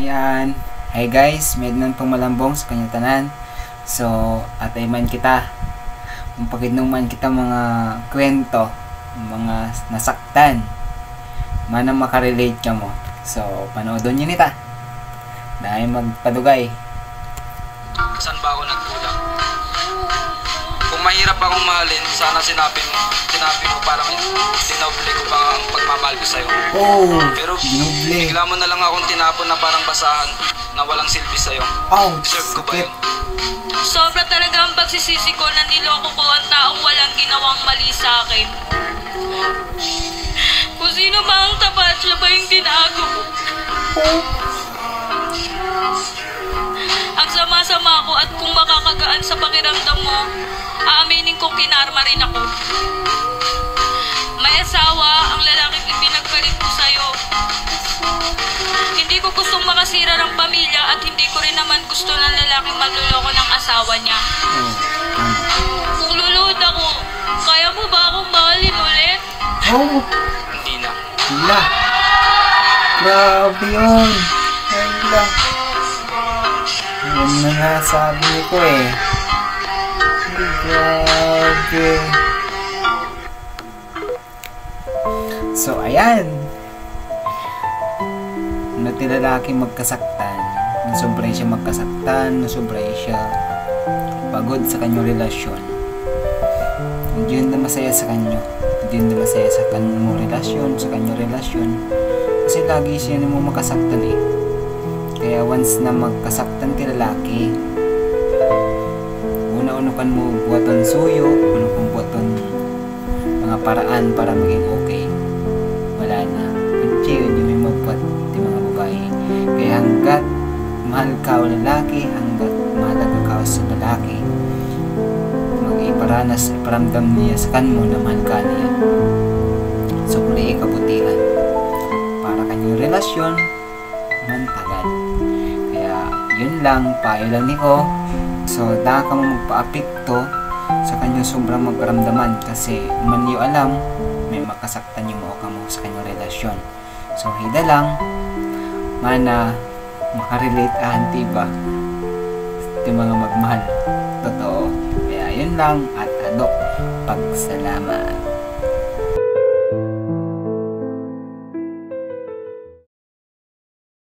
Ayan. Hi guys, may nang pumalambong sa kanyang tanan. So, atay man kita. Kung pagidnong man kita mga kwento, mga nasaktan, manang makarelate ka mo. So, panoodon nyo nita. Dahil magpadugay. Saan ba ako nagkulang? Kung mahirap akong mahalin, sana sinabi mo parang dinoble ko pa ang pagmamahal ko sa'yo. Oh, pero dinoble. bigla mo na lang akong tinapon na parang basahan na walang silbi sa'yo. Oh, deserve ko ba yun? Sobra talaga ang pagsisisi ko na niloko ko ang taong walang ginawang mali sa akin. Kung sino ba ang tapat, siya ba yung tinago ko? Ang sama-sama ko at kung makakagaan sa pakiramdam mo, aaminin kong kinarma rin ako. May asawa ang lalaking ipinagpalit ko sa'yo. Hindi ko gustong makasira ng pamilya at hindi ko rin naman gusto ng lalaking magluloko ng asawa niya. Kung luluhod ako, kaya mo ba akong mahalin ulit? Oh, Hindi na. wala. Grabe yun. Wala. Yan na nga sabi ko eh. Grabe. So, ayan. Nati lalaki magkasaktan. Nasobray siya magkasaktan. Nasobray siya pagod sa kanyang relasyon. Hindi yun na masaya sa kanyo. Hindi yun na masaya sa kanyang relasyon. Sa kanyang relasyon. Kasi lagi siya na mo makasaktan eh. Kaya once na magkasaktan ti lalaki, una-unukan mo buhaton suyo, unukan buhaton mga paraan para maging okay. Wala na. Kundi yun yung may magbuhat ti mga babae. Kaya hanggat mahal ka o lalaki, hanggat mahalaga ka o sa lalaki, mag-iparanas, iparamdam niya sa kanmo na mahal ka niya. So, kulay kabutihan. Para kanyang relasyon, mantagal. Kaya, yun lang, payo lang niko. So, dahil ka mo magpa-apekto sa kanyang sobrang magkaramdaman kasi man niyo alam, may makasaktan yung mga mo sa kanyang relasyon. So, hida lang, mana makarelate diba? Yung mga magmahal. Totoo. Kaya, yun lang at adok. Pagsalamat.